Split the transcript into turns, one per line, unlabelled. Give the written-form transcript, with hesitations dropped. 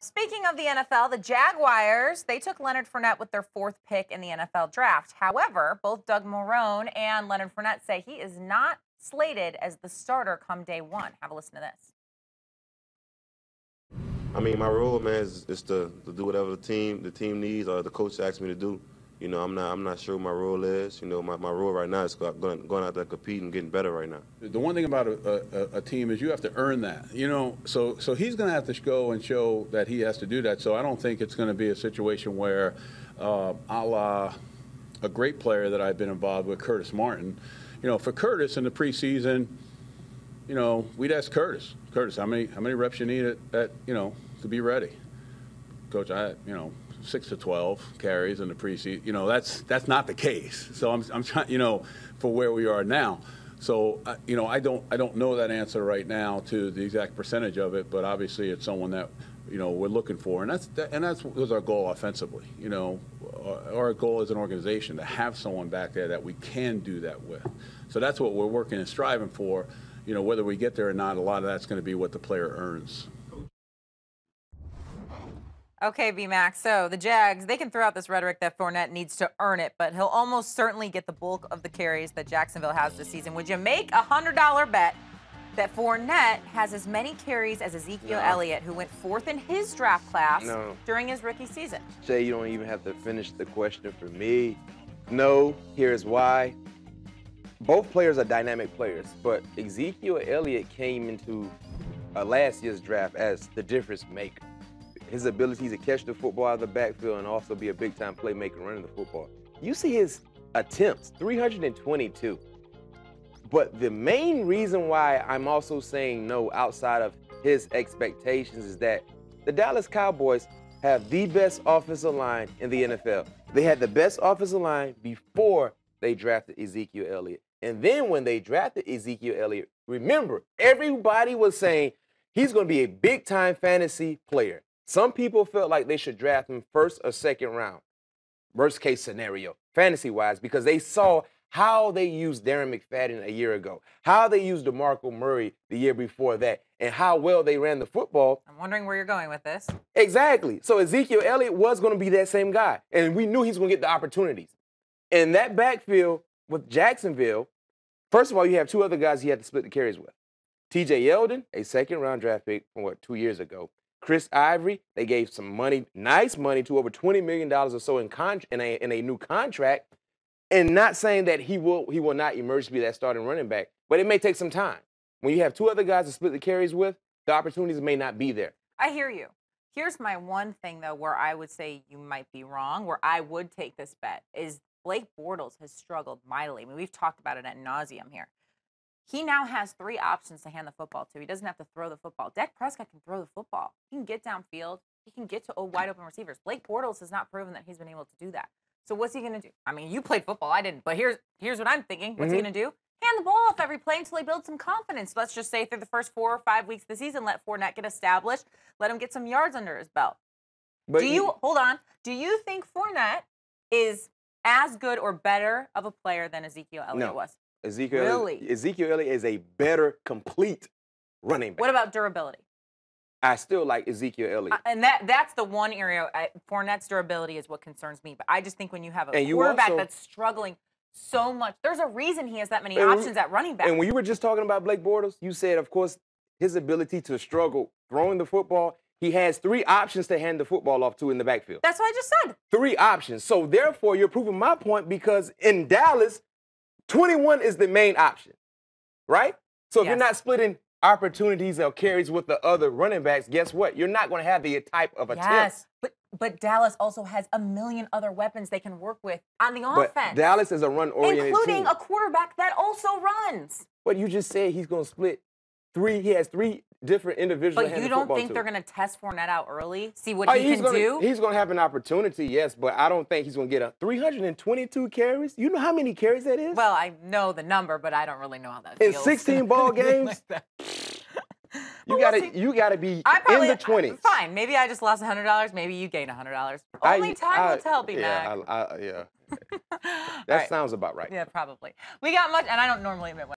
Speaking of the NFL, the Jaguars, they took Leonard Fournette with their 4th pick in the NFL draft. However, both Doug Marrone and Leonard Fournette say he is not slated as the starter come day one. Have a listen to this.
I mean, my role, man, is to do whatever the team needs or the coach asks me to do. You know, I'm not sure what my role is. You know, my role right now is going out there competing, getting better right now.
The one thing about a team is you have to earn that. You know, so he's going to have to go and show that he has to do that. So I don't think it's going to be a situation where, a la a great player that I've been involved with, Curtis Martin. You know, for Curtis in the preseason, you know, we'd ask Curtis, how many reps you need to be ready? Coach, I 6 to 12 carries in the preseason. You know, that's not the case. So I'm trying, for where we are now. So I don't know that answer right now to the exact percentage of it, but obviously it's someone that we're looking for, and that was our goal offensively. You know, our goal as an organization to have someone back there that we can do that with. So that's what we're working and striving for. You know, whether we get there or not, a lot of that's going to be what the player earns.
Okay, B-Max. So the Jags, they can throw out this rhetoric that Fournette needs to earn it, but he'll almost certainly get the bulk of the carries that Jacksonville has this season. Would you make a $100 bet that Fournette has as many carries as Ezekiel Elliot, who went 4th in his draft class during his rookie season?
Shay, you don't even have to finish the question for me. No, here's why. Both players are dynamic players, but Ezekiel Elliott came into last year's draft as the difference maker. His ability to catch the football out of the backfield and also be a big-time playmaker running the football. You see his attempts, 322. But the main reason why I'm also saying no outside of his expectations is that the Dallas Cowboys have the best offensive line in the NFL. They had the best offensive line before they drafted Ezekiel Elliott. And then when they drafted Ezekiel Elliott, remember, everybody was saying he's going to be a big-time fantasy player. Some people felt like they should draft him 1st or 2nd round, worst case scenario, fantasy-wise, because they saw how they used Darren McFadden a year ago, how they used DeMarco Murray the year before that, and how well they ran the football.
I'm wondering where you're going with this.
Exactly. So Ezekiel Elliott was going to be that same guy, and we knew he was going to get the opportunities. In that backfield with Jacksonville, first of all, you have 2 other guys he had to split the carries with. T.J. Yeldon, a 2nd-round draft pick from, 2 years ago. Chris Ivory, they gave some money, nice money, to over $20 million or so in a new contract, and not saying that he will not emerge to be that starting running back, but it may take some time. When you have 2 other guys to split the carries with, the opportunities may not be there.
I hear you. Here's my one thing, though, where I would say you might be wrong, where I would take this bet, is Blake Bortles has struggled mightily. I mean, we've talked about it ad nauseum here. He now has 3 options to hand the football to. He doesn't have to throw the football. Dak Prescott can throw the football. He can get downfield. He can get to wide open receivers. Blake Bortles has not proven that he's been able to do that. So what's he going to do? I mean, you played football. I didn't. But here's what I'm thinking. What's he going to do? Hand the ball off every play until he builds some confidence. Let's just say through the first 4 or 5 weeks of the season, let Fournette get established. Let him get some yards under his belt. But hold on. Do you think Fournette is as good or better of a player than Ezekiel Elliott was?
Ezekiel Elliott is a better complete running back.
What about durability?
I still like Ezekiel Elliott.
And that's the one area, Fournette's durability is what concerns me. But I just think when you have a quarterback that's struggling so much, there's a reason he has that many options at running back.
And when you were just talking about Blake Bortles, you said, of course, his ability to struggle throwing the football, he has 3 options to hand the football off to in the backfield.
That's what I just said.
3 options. So, therefore, you're proving my point because in Dallas, 21 is the main option, right? So if you're not splitting opportunities or carries with the other running backs, guess what? You're not going to have the type of attempt.
Yes, but Dallas also has a million other weapons they can work with on the offense.
But Dallas is a run-oriented team.
Including a quarterback that also runs.
But you just said he's going to split 3. He has 3 different individuals.
But you don't think they're going to test Fournette out early, see what he can do?
He's going to have an opportunity, yes, but I don't think he's going to get 322 carries. You know how many carries that is?
Well, I know the number, but I don't really know how that feels.
In 16 ball games? You gotta be in the 20s.
Fine, maybe I just lost $100. Maybe you gained $100. Only time will tell, B-Mac.
That sounds about right.
Yeah, probably. We got much, and I don't normally admit